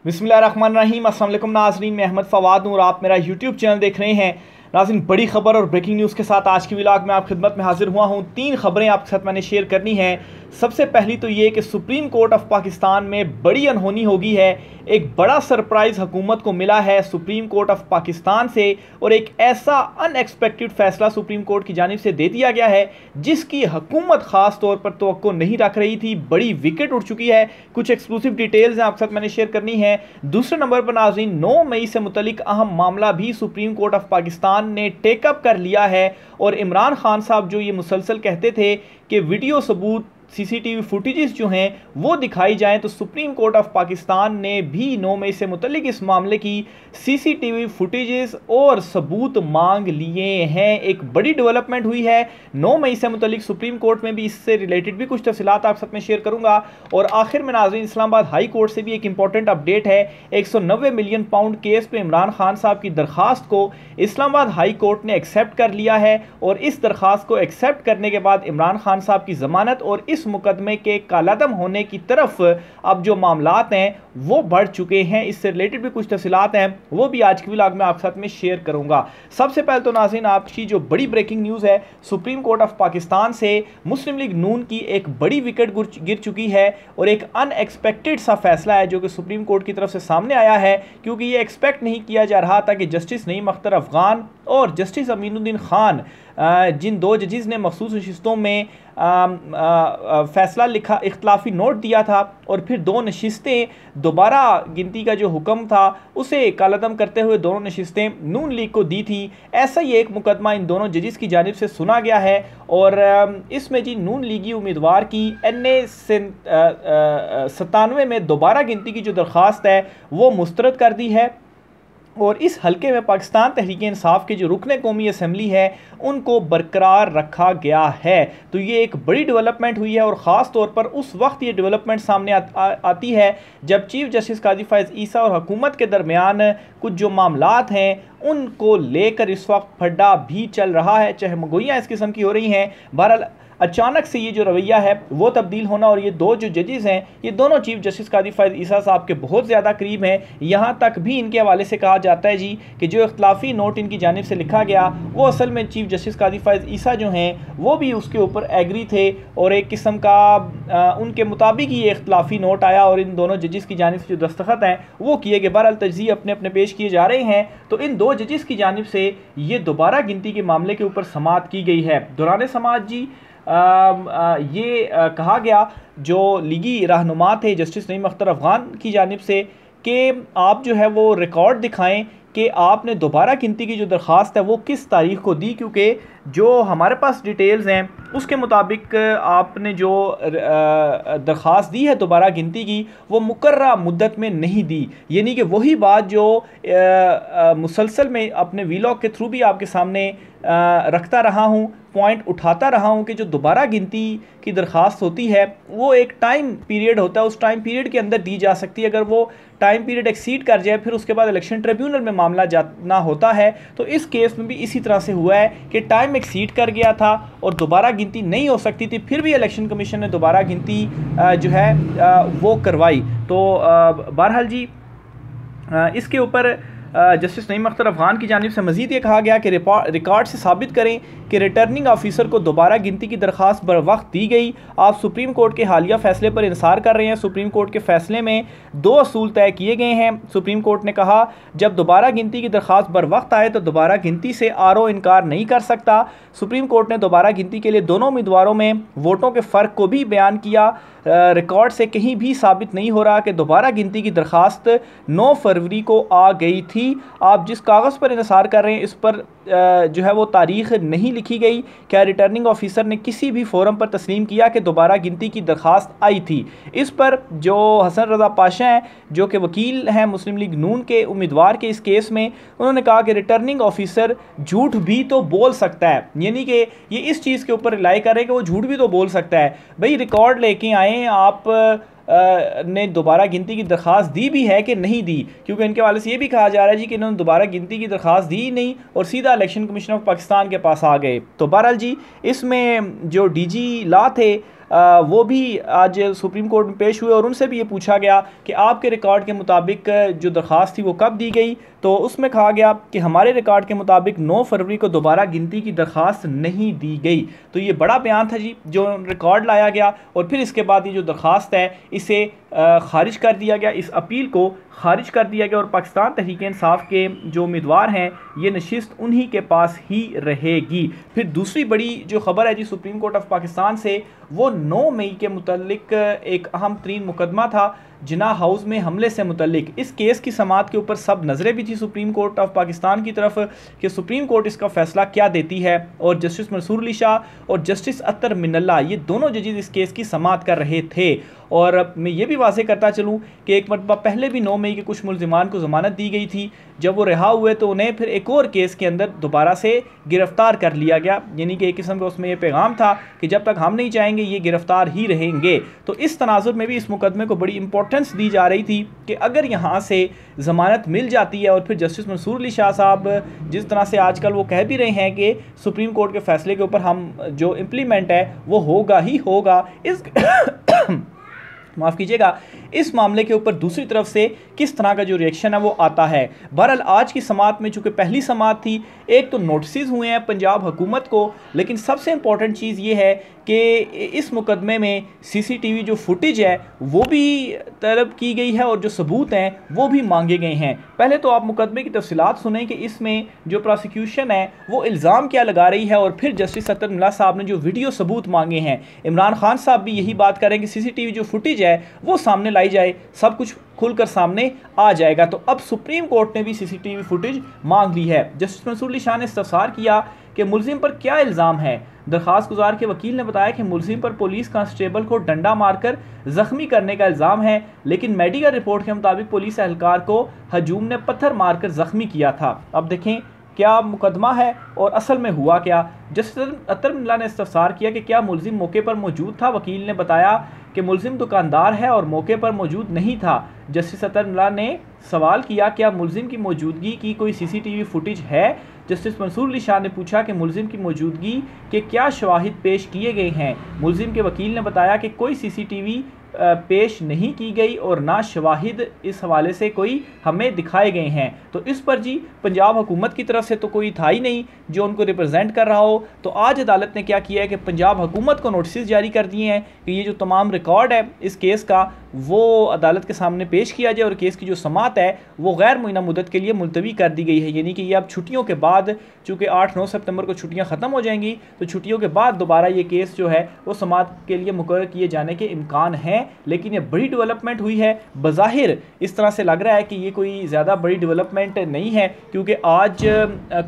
बिस्मिल्लाहिर्रहमानिर्रहीम। अस्सलाम वालेकुम नाज़रीन, मैं अहमद फ़वाद हूँ और आप मेरा यूट्यूब चैनल देख रहे हैं। नाज़रीन, बड़ी खबर और ब्रेकिंग न्यूज़ के साथ आज की व्लॉग में आप खिदमत में हाजिर हुआ हूँ। 3 खबरें आपके साथ मैंने शेयर करनी है। सबसे पहली तो ये कि सुप्रीम कोर्ट ऑफ पाकिस्तान में बड़ी अनहोनी हो गई है। एक बड़ा सरप्राइज़ हुकूमत को मिला है सुप्रीम कोर्ट ऑफ पाकिस्तान से और एक ऐसा अनएक्सपेक्टेड फैसला सुप्रीम कोर्ट की जानिब से दे दिया गया है जिसकी हुकूमत ख़ास तौर पर तवक्को नहीं रख रही थी। बड़ी विकेट उड़ चुकी है। कुछ एक्सक्लूसिव डिटेल्स हैं आपके साथ मैंने शेयर करनी है। दूसरे नंबर पर नाज़रीन, 9 मई से मुतलिक अहम मामला भी सुप्रीम कोर्ट ऑफ पाकिस्तान ने टेकअप कर लिया है और इमरान खान साहब जो ये मुसलसल कहते थे कि वीडियो सबूत सीसीटीवी फुटेजेस जो हैं वो दिखाई जाएं, तो सुप्रीम कोर्ट ऑफ पाकिस्तान ने भी 9 मई से मुतल्लिक इस मामले की सीसीटीवी फुटेजेस और सबूत मांग लिए हैं। एक बड़ी डेवलपमेंट हुई है 9 मई से मुतल्लिक सुप्रीम कोर्ट में भी। इससे रिलेटेड भी कुछ तफसीलात आप साथ में शेयर करूंगा। और आखिर में नाज़रीन, इस्लामाबाद हाई कोर्ट से भी एक इंपॉर्टेंट अपडेट है। 190 मिलियन पाउंड केस पे इमरान खान साहब की दरखास्त को इस्लामाबाद हाई कोर्ट ने एक्सेप्ट कर लिया है और इस दरखास्त को एक्सेप्ट करने के बाद इमरान खान साहब की ज़मानत और इस मुकदमे के कालादम होने की तरफ अब जो मामलात हैं वो बढ़ चुके हैं। इससे रिलेटेड भी कुछ तफसीलात हैं, वो भी आज की व्लॉग में आपके साथ में शेयर करूंगा। सबसे पहले तो नाज़रीन, आपकी जो बड़ी ब्रेकिंग न्यूज़ है, सुप्रीम कोर्ट ऑफ पाकिस्तान से मुस्लिम लीग नून की एक बड़ी विकेट गिर चुकी है और एक अनएक्सपेक्टेड सा फैसला है जो कि सुप्रीम कोर्ट की तरफ से सामने आया है, क्योंकि ये एक्सपेक्ट नहीं किया जा रहा था कि जस्टिस नईम अख्तर अफगान और जस्टिस अमीनुद्दीन खान, जिन 2 जजेस ने मखसूस नशिस्तों में फैसला लिखा, इख्तलाफी नोट दिया था और फिर 2 नशिस्तें दोबारा गिनती का जो हुक्म था उसे कालादम करते हुए दोनों नशिस्तें नून लीग को दी थी। ऐसा ही एक मुकदमा इन दोनों जजेस की जानिब से सुना गया है और इसमें जी नून लीगी उम्मीदवार की NA 97 में दोबारा गिनती की जो दरख्वास्त है वो मुस्तरद कर दी है और इस हलके में पाकिस्तान तहरीक इंसाफ के जो रुकने कौमी असम्बली है उनको बरकरार रखा गया है। तो ये एक बड़ी डेवलपमेंट हुई है और ख़ास तौर पर उस वक्त ये डेवलपमेंट सामने आती है जब चीफ जस्टिस काजी फ़ाइज़ ईसा और हुकूमत के दरमियान कुछ जो मामलात हैं उनको लेकर इस वक्त फड्डा भी चल रहा है, चहमगोइयाँ इस किस्म की हो रही हैं। बहरहाल अचानक से ये जो रवैया है वो तब्दील होना और ये 2 जो जजेस हैं ये दोनों चीफ जस्टिस काजी फ़ाइज़ ईसा साहब के बहुत ज़्यादा करीब हैं। यहाँ तक भी इनके हवाले से कहा जाता है जी कि जो इख्तलाफी नोट इनकी जानिब से लिखा गया वो असल में चीफ जस्टिस काजी फ़ाइज़ ईसा जो हैं वो भी उसके ऊपर एग्री थे और एक किस्म का उनके मुताबिक ये इख्तलाफी नोट आया और इन दोनों जजेस की जानिब से जो दस्तखत हैं वो किए गए। बहरहाल तजज़िये अपने अपने पेश किए जा रहे हैं। तो इन 2 जजेस की जानिब से ये दोबारा गिनती के मामले के ऊपर समाअत की गई है। दौरान समाअत जी कहा गया जो लीगी रहनुमा थे जस्टिस नईम अख्तर अफगान की जानिब से कि आप जो है वो रिकॉर्ड दिखाएं कि आपने दोबारा गिनती की जो दरख्वास्त है वो किस तारीख़ को दी, क्योंकि जो हमारे पास डिटेल्स हैं उसके मुताबिक आपने जो दरख्वास्त दी है दोबारा गिनती की वो मुकर्रर मुद्दत में नहीं दी। यानी कि वही बात जो मुसलसल में अपने वीलॉग के थ्रू भी आपके सामने रखता रहा हूँ, पॉइंट उठाता रहा हूँ कि जो दोबारा गिनती की दरख्वास्त होती है वो एक टाइम पीरियड होता है, उस टाइम पीरियड के अंदर दी जा सकती है। अगर वो टाइम पीरियड एक्सीड कर जाए फिर उसके बाद इलेक्शन ट्रिब्यूनल में मामला जाना होता है। तो इस केस में भी इसी तरह से हुआ है कि टाइम एक्सीड कर गया था और दोबारा गिनती नहीं हो सकती थी, फिर भी इलेक्शन कमीशन ने दोबारा गिनती जो है वो करवाई। तो बहरहाल जी इसके ऊपर जस्टिस नईम अख्तर अफगान की जानिब से मज़ीद ये कहा गया कि रिकॉर्ड से साबित करें कि रिटर्निंग ऑफिसर को दोबारा गिनती की दरख्वास्त बर वक्त दी गई। आप सुप्रीम कोर्ट के हालिया फैसले पर इंसार कर रहे हैं। सुप्रीम कोर्ट के फैसले में 2 असूल तय किए गए हैं। सुप्रीम कोर्ट ने कहा जब दोबारा गिनती की दरख्वास्त बर वक्त आए तो दोबारा गिनती से RO इनकार नहीं कर सकता। सुप्रीम कोर्ट ने दोबारा गिनती के लिए दोनों उम्मीदवारों में वोटों के फ़र्क को भी बयान किया। रिकॉर्ड से कहीं भी साबित नहीं हो रहा कि दोबारा गिनती की दरख्वास्त 9 फरवरी को आ गई थी। आप जिस कागज़ पर इंसार कर रहे हैं इस पर जो है वो तारीख़ नहीं लिखी गई। क्या रिटर्निंग ऑफिसर ने किसी भी फोरम पर तस्लीम किया कि दोबारा गिनती की दरख्वास्त आई थी? इस पर जो हसन रज़ा पाशा हैं जो कि वकील हैं मुस्लिम लीग नून के उम्मीदवार के इस केस में, उन्होंने कहा कि रिटर्निंग ऑफिसर झूठ भी तो बोल सकता है। यानी कि ये इस चीज़ के ऊपर रिलाई कर रहे हैं कि वो झूठ भी तो बोल सकता है। भाई रिकॉर्ड लेके आए, आप ने दोबारा गिनती की दरख्वास्त दी भी है कि नहीं दी, क्योंकि इनके वाले से ये भी कहा जा रहा है जी कि इन्होंने दोबारा गिनती की दरख्वास्त दी नहीं और सीधा इलेक्शन कमीशन ऑफ पाकिस्तान के पास आ गए। तो बहरहाल जी इसमें जो DG लॉ थे वो भी आज सुप्रीम कोर्ट में पेश हुए और उनसे भी ये पूछा गया कि आपके रिकॉर्ड के मुताबिक जो दरख्वास्त थी वो कब दी गई। तो उसमें कहा गया कि हमारे रिकॉर्ड के मुताबिक 9 फरवरी को दोबारा गिनती की दरख्वास्त नहीं दी गई। तो ये बड़ा बयान था जी जो रिकॉर्ड लाया गया और फिर इसके बाद ये जो दरख्वास्त है इसे खारिज कर दिया गया, इस अपील को खारिज कर दिया गया और पाकिस्तान तहरीक-ए-इंसाफ के जो उम्मीदवार हैं ये नशिस्त उन्हीं के पास ही रहेगी। फिर दूसरी बड़ी जो खबर है जी सुप्रीम कोर्ट ऑफ पाकिस्तान से, वो 9 मई के मुतल्लिक एक अहम तरीन मुकदमा था जिना हाउस में हमले से मुतल्लिक। इस केस की समाअत के ऊपर सब नज़रें भी थी सुप्रीम कोर्ट ऑफ पाकिस्तान की तरफ कि सुप्रीम कोर्ट इसका फ़ैसला क्या देती है। और जस्टिस मंसूर अली शाह और जस्टिस अतर मिनल्ला ये दोनों जजेस इस केस की समाअत कर रहे थे। और मैं ये भी वाज़ेह करता चलूँ कि एक मरतबा पहले भी 9 मई के कुछ मुल्ज़िमान को ज़मानत दी गई थी, जब वो रिहा हुए तो उन्हें फिर एक और केस के अंदर दोबारा से गिरफ़्तार कर लिया गया। यानी कि एक किस्म का उसमें ये पैगाम था कि जब तक हम नहीं चाहेंगे ये गिरफ़्तार ही रहेंगे। तो इस तनाजुर में भी इस मुकदमे को बड़ी इंपॉर्टेंस दी जा रही थी कि अगर यहाँ से ज़मानत मिल जाती है और फिर जस्टिस मंसूर अली शाह साहब जिस तरह से आजकल वो कह भी रहे हैं कि सुप्रीम कोर्ट के फ़ैसले के ऊपर हम जो इम्प्लीमेंट है वो होगा ही होगा, इस माफ़ कीजिएगा, इस मामले के ऊपर दूसरी तरफ से किस तरह का जो रिएक्शन है वो आता है। बहरहाल आज की समाअत में चूँकि पहली समाअत थी, एक तो नोटिस हुए हैं पंजाब हुकूमत को, लेकिन सबसे इम्पॉर्टेंट चीज़ ये है कि इस मुकदमे में CCTV जो फुटेज है वो भी तलब की गई है और जो सबूत हैं वो भी मांगे गए हैं। पहले तो आप मुकदमे की तफसीलात सुनें कि इसमें जो प्रोसिक्यूशन है वो इल्ज़ाम क्या लगा रही है और फिर जस्टिस अतर मिनल्ला साहब ने जो वीडियो सबूत मांगे हैं। इमरान खान साहब भी यही बात करें कि CCTV जो फुटेज है वो सामने लाई जाए, सब कुछ खुलकर सामने आ जाएगा। तो अब सुप्रीम कोर्ट ने भी CCTV फुटेज मांग ली है। जस्टिस मंसूर अली शाह ने इस्तफसार किया कि मुलजिम पर क्या इल्ज़ाम है। दरख्वास्त गुजार के वकील ने बताया कि मुलजिम पर पुलिस कांस्टेबल को डंडा मारकर ज़ख्मी करने का इल्ज़ाम है, लेकिन मेडिकल रिपोर्ट के मुताबिक पुलिस एहलकार को हजूम ने पत्थर मारकर ज़ख्मी किया था। अब देखें क्या मुकदमा है और असल में हुआ क्या। जस्टिस अतर मिनल्ला ने इस्तफसार किया कि क्या मुलजिम मौके पर मौजूद था। वकील ने बताया कि मुलजिम दुकानदार है और मौके पर मौजूद नहीं था। जस्टिस अतर मिनल्ला ने सवाल किया क्या मुलजिम की मौजूदगी की कोई CCTV फुटेज है। जस्टिस मंसूर अली शाह ने पूछा कि मुलजिम की मौजूदगी के क्या शवाहिद पेश किए गए हैं। मुलजिम के वकील ने बताया कि कोई CCTV पेश नहीं की गई और ना शवाहिद इस हवाले से कोई हमें दिखाए गए हैं। तो इस पर जी पंजाब हुकूमत की तरफ से तो कोई था ही नहीं जो उनको रिप्रेजेंट कर रहा हो। तो आज अदालत ने क्या किया है कि पंजाब हुकूमत को नोटिस जारी कर दिए हैं कि ये जो तमाम रिकॉर्ड है इस केस का वो अदालत के सामने पेश किया जाए और केस की जो समाअत है वो गैर मुइना मुद्दत के लिए मुलतवी कर दी गई है। यानी कि ये अब छुट्टियों के बाद, चूँकि 8-9 सितंबर को छुट्टियाँ ख़त्म हो जाएंगी, तो छुट्टियों के बाद दोबारा ये केस जो है वो समाअत के लिए मुकर्रर किए जाने के इम्कान हैं। लेकिन ये बड़ी डेवलपमेंट हुई है। बज़ाहिर इस तरह से लग रहा है कि ये कोई ज़्यादा बड़ी डेवलपमेंट नहीं है क्योंकि आज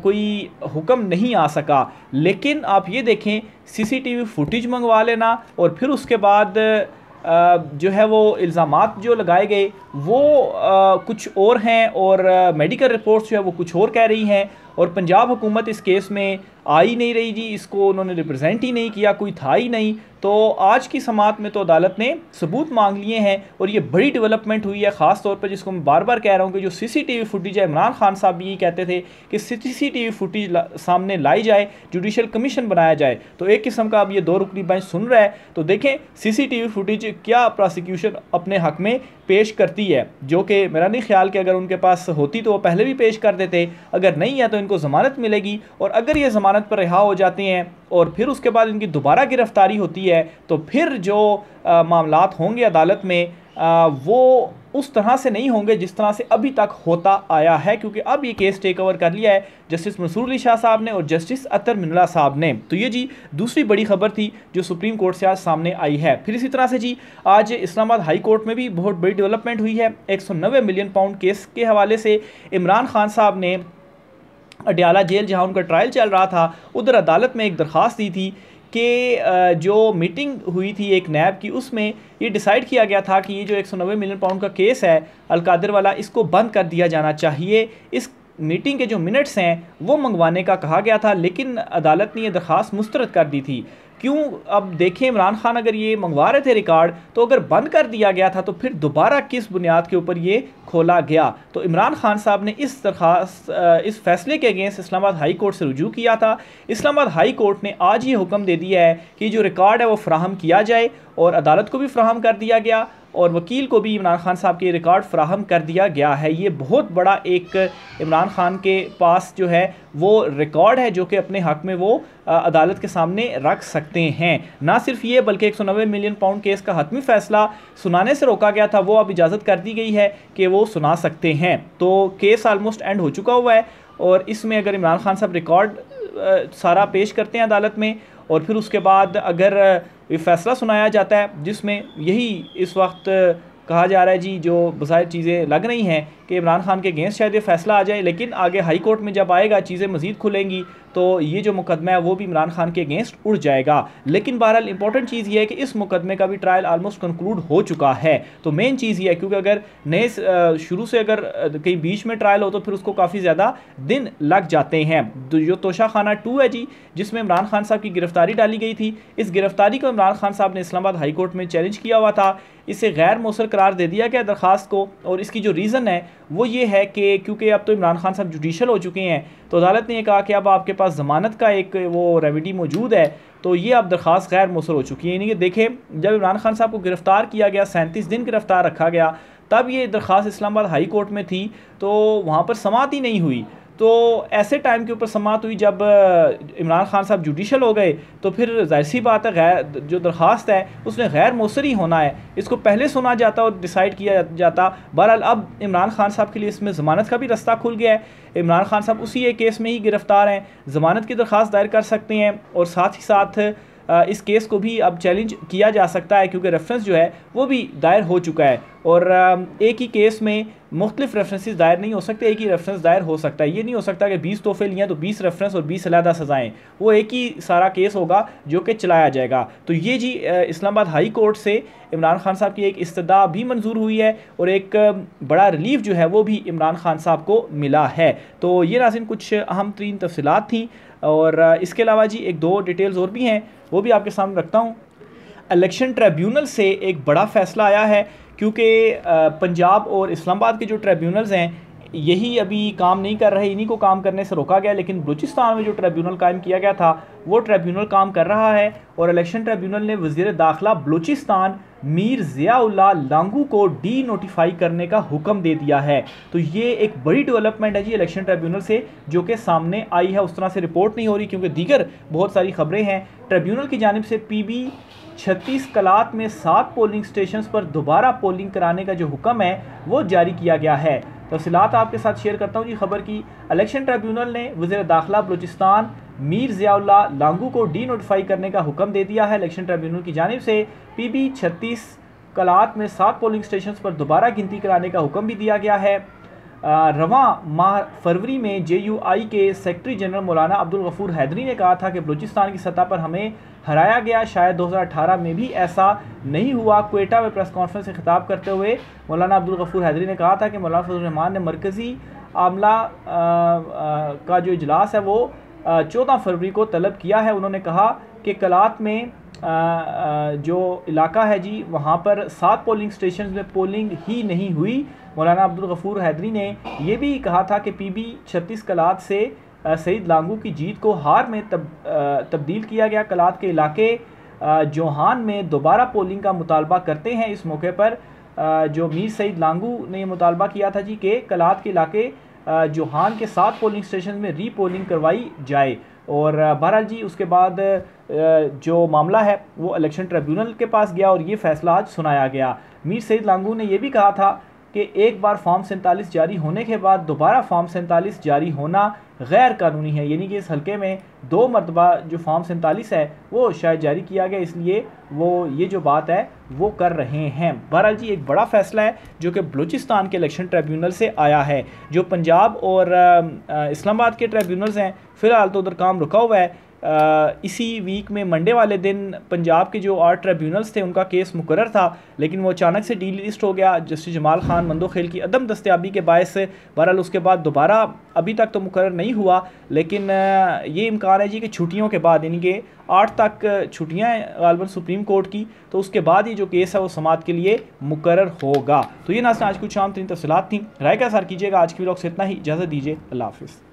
कोई हुक्म नहीं आ सका। लेकिन आप ये देखें CCTV फुटेज मंगवा लेना और फिर उसके बाद जो है वो इल्ज़ामात जो लगाए गए वो कुछ और हैं और मेडिकल रिपोर्ट्स जो है वो कुछ और कह रही हैं और पंजाब हुकूमत इस केस में आ ही नहीं रही जी, इसको उन्होंने रिप्रेजेंट ही नहीं किया, कोई था ही नहीं। तो आज की समाअत में तो अदालत ने सबूत मांग लिए हैं और ये बड़ी डेवलपमेंट हुई है, ख़ास तौर पर जिसको मैं बार बार कह रहा हूँ कि जो CCTV फुटेज है, इमरान खान साहब भी यही कहते थे कि CCTV फुटेज सामने लाई जाए, जुडिशल कमीशन बनाया जाए। तो एक किस्म का अब ये 2 रुकनी बेंच सुन रहा है। तो देखें CCTV फुटेज क्या प्रोसिक्यूशन अपने हक़ में पेश करती है, जो कि मेरा नहीं ख्याल कि अगर उनके पास होती तो वो पहले भी पेश कर देते। अगर नहीं है तो इनको ज़मानत मिलेगी और अगर ये ज़मानत पर रिहा हो जाते हैं और फिर उसके बाद इनकी दोबारा गिरफ्तारी होती है तो फिर जो मामलात होंगे अदालत में वो उस तरह से नहीं होंगे जिस तरह से अभी तक होता आया है, क्योंकि अब ये केस टेक ओवर कर लिया है जस्टिस मंसूर अली शाह साहब ने और जस्टिस अतर मिनल्ला साहब ने। तो ये जी दूसरी बड़ी खबर थी जो सुप्रीम कोर्ट से आज सामने आई है। फिर इसी तरह से जी आज इस्लामाबाद हाई कोर्ट में भी बहुत बड़ी डेवलपमेंट हुई है। 190 मिलियन पाउंड केस के हवाले से इमरान खान साहब ने अडयाला जेल जहां उनका ट्रायल चल रहा था उधर अदालत में एक दरख्वास्त दी थी कि जो मीटिंग हुई थी एक नैब की, उसमें ये डिसाइड किया गया था कि ये जो 190 मिलियन पाउंड का केस है अलकादिर वाला, इसको बंद कर दिया जाना चाहिए। इस मीटिंग के जो मिनट्स हैं वो मंगवाने का कहा गया था, लेकिन अदालत ने यह दरख्वास्त मुस्तरद कर दी थी। क्यों? अब देखें, इमरान खान अगर ये मंगवा रहे थे रिकॉर्ड, तो अगर बंद कर दिया गया था तो फिर दोबारा किस बुनियाद के ऊपर ये खोला गया? तो इमरान खान साहब ने इस फैसले के अगेंस्ट इस्लामाबाद हाई कोर्ट से रुजू किया था। इस्लामाबाद हाई कोर्ट ने आज ये हुक्म दे दिया है कि जो रिकॉर्ड है वो फ्राहम किया जाए, और अदालत को भी फ्राहम कर दिया गया और वकील को भी इमरान खान साहब के रिकॉर्ड फ्राहम कर दिया गया है। ये बहुत बड़ा एक इमरान खान के पास जो है वो रिकॉर्ड है जो कि अपने हक में वो अदालत के सामने रख सकते हैं। ना सिर्फ ये, बल्कि 190 मिलियन पाउंड केस का हतमी फैसला सुनाने से रोका गया था, वो अब इजाज़त कर दी गई है कि वो सुना सकते हैं। तो केस आलमोस्ट एंड हो चुका हुआ है, और इसमें अगर इमरान खान साहब रिकॉर्ड सारा पेश करते हैं अदालत में, और फिर उसके बाद अगर ये फैसला सुनाया जाता है जिसमें यही इस वक्त कहा जा रहा है जी, जो बज़ाहिर चीज़ें लग रही हैं कि इमरान खान के अगेंस्ट शायद ये फैसला आ जाए, लेकिन आगे हाई कोर्ट में जब आएगा चीज़ें मज़ीद खुलेंगी तो ये जो मुकदमा है वो भी इमरान खान के अगेंस्ट उड़ जाएगा। लेकिन बहरहाल इंपॉर्टेंट चीज़ ये है कि इस मुकदमे का भी ट्रायल आलमोस्ट कंक्लूड हो चुका है। तो मेन चीज़ ये है, क्योंकि अगर नए शुरू से अगर कहीं बीच में ट्रायल हो तो फिर उसको काफ़ी ज़्यादा दिन लग जाते हैं। जो तोशा खाना 2 है जी, जिसमें इमरान खान साहब की गिरफ्तारी डाली गई थी, इस गिरफ्तारी को इमरान खान साहब ने इस्लामाबाद हाई कोर्ट में चैलेंज किया हुआ था। इसे गैर मौसर करार दे दिया गया दरख्वास्त को, और इसकी जो रीज़न है वो ये है कि क्योंकि अब तो इमरान खान साहब जुडिशल हो चुके हैं, तो अदालत ने कहा कि अब आपके पास ज़मानत का एक वो रेमेडी मौजूद है, तो ये अब दरख्वास्त गैर मौसर हो चुकी है। यानी कि देखें, जब इमरान खान साहब को गिरफ़्तार किया गया, 37 दिन गिरफ़्तार रखा गया, तब ये दरख्वास्त इस्लामाबाद हाई कोर्ट में थी, तो वहाँ पर समाअत ही नहीं हुई। तो ऐसे टाइम के ऊपर समाअत हुई जब इमरान खान साहब जुडिशल हो गए, तो फिर जाहिर सी बात है गैर जो दरख्वास्त है उसमें गैर मौसर ही होना है, इसको पहले सुना जाता और डिसाइड किया जाता। बहरहाल अब इमरान खान साहब के लिए इसमें ज़मानत का भी रास्ता खुल गया है। इमरान खान साहब उसी एक केस में ही गिरफ़्तार हैं, ज़मानत की दरख्वास्त दायर कर सकते हैं, और साथ ही साथ इस केस को भी अब चैलेंज किया जा सकता है, क्योंकि रेफरेंस जो है वो भी दायर हो चुका है। और एक ही केस में मुख्तलिफ रेफरेंसेस दायर नहीं हो सकते, एक ही रेफरेंस दायर हो सकता है। ये नहीं हो सकता कि 20 तोहफे लिए तो 20 रेफरेंस और 20 अलहदा सज़ाएँ, वो एक ही सारा केस होगा जो कि चलाया जाएगा। तो ये जी इस्लामाबाद हाई कोर्ट से इमरान खान साहब की एक इस्तदा भी मंजूर हुई है, और एक बड़ा रिलीफ जो है वो भी इमरान खान साहब को मिला है। तो ये नाज़रीन कुछ अहम तरीन तफसीलात थी, और इसके अलावा जी 1-2 डिटेल्स और भी हैं, वो भी आपके सामने रखता हूँ। इलेक्शन ट्रिब्यूनल से एक बड़ा फ़ैसला आया है, क्योंकि पंजाब और इस्लामाबाद के जो ट्रिब्यूनल्स हैं यही अभी काम नहीं कर रहे, इन्हीं को काम करने से रोका गया, लेकिन बलूचिस्तान में जो ट्रिब्यूनल कायम किया गया था वो ट्रिब्यूनल काम कर रहा है। और इलेक्शन ट्रिब्यूनल ने वज़ीर दाखिला बलूचिस्तान मीर ज़ियाउल्लाह लांगू को डी नोटिफाई करने का हुक्म दे दिया है। तो ये एक बड़ी डेवलपमेंट है जी इलेक्शन ट्रिब्यूनल से, जो कि सामने आई है। उस तरह से रिपोर्ट नहीं हो रही, क्योंकि दीगर बहुत सारी खबरें हैं। ट्रिब्यूनल की जानिब से PB 36 कलात में 7 पोलिंग स्टेशन पर दोबारा पोलिंग कराने का जो हुक्म है वो जारी किया गया है। तफसीलात आपके साथ शेयर करता हूँ जी खबर की। इलेक्शन ट्रिब्यूनल ने वज़ीर दाखिला बलूचिस्तान मीर ज़ियाउल्लाह लांगू को डी नोटिफाई करने का हुक्म दे दिया है। इलेक्शन ट्रिब्यूनल की जानिब से PB 36 कलात में 7 पोलिंग स्टेशन पर दोबारा गिनती कराने का हुक्म भी दिया गया है। रवां माह फरवरी में JUI के सेक्रेटरी जनरल मौलाना अब्दुल गफूर हैदरी ने कहा था कि बलूचिस्तान की सतह पर हमें हराया गया, शायद 2018 में भी ऐसा नहीं हुआ। क्वेटा में प्रेस कॉन्फ्रेंस से खिताब करते हुए मौलाना अब्दुल गफूर हैदरी ने कहा था कि मौलाना फजल रहमान ने मरकज़ी आमला का जो इजलास है वो 14 फरवरी को तलब किया है। उन्होंने कहा कि कलात में जो इलाका है जी वहाँ पर 7 पोलिंग स्टेशन में पोलिंग ही नहीं हुई। मौलाना अब्दुल गफूर हैदरी ने यह भी कहा था कि PB 36 कलात से सईद लांगू की जीत को हार में तब्दील किया गया। कलात के इलाके जोहान में दोबारा पोलिंग का मुतालबा करते हैं। इस मौके पर जो मीर सईद लांगू ने मुतालबा किया था जी कि कलात के इलाके जोहान के 7 पोलिंग स्टेशन में री पोलिंग करवाई जाए। और बहरहाल जी उसके बाद जो मामला है वो इलेक्शन ट्रिब्यूनल के पास गया और ये फ़ैसला आज सुनाया गया। मीर सईद लांगू ने यह भी कहा था कि एक बार फॉर्म 47 जारी होने के बाद दोबारा फॉर्म 47 जारी होना गैर कानूनी है, यानी कि इस हल्के में 2 मरतबा जो फॉर्म 47 है वो शायद जारी किया गया, इसलिए वो ये जो बात है वो कर रहे हैं। बहरहाल जी एक बड़ा फ़ैसला है जो कि बलूचिस्तान के इलेक्शन ट्रिब्यूनल से आया है। जो पंजाब और इस्लामाबाद के ट्रिब्यूनल्स हैं फ़िलहाल तो उधर काम रुका हुआ है, इसी वीक में मंडे वाले दिन पंजाब के जो 8 ट्रिब्यूनल्स थे उनका केस मुकर्रर था, लेकिन वो अचानक से डीलिस्ट हो गया जस्टिस जमाल खान मंदोखेल की अदम दस्तयाबी के बायस से। बहरहाल उसके बाद दोबारा अभी तक तो मुकर्रर नहीं हुआ, लेकिन ये इम्कान है जी कि छुट्टियों के बाद, यानी कि 8 तक छुट्टियाँ हैं गालिबन सुप्रीम कोर्ट की, तो उसके बाद ये जो केस है वो समाअत के लिए मुकर्रर होगा। तो ये नाज़रीन आज कुछ आम तरीन तफसीलात थी। राय का इज़हार कीजिएगा। आज की व्लॉग से इतना ही, इजाज़त दीजिए, अल्लाह हाफ़िज़।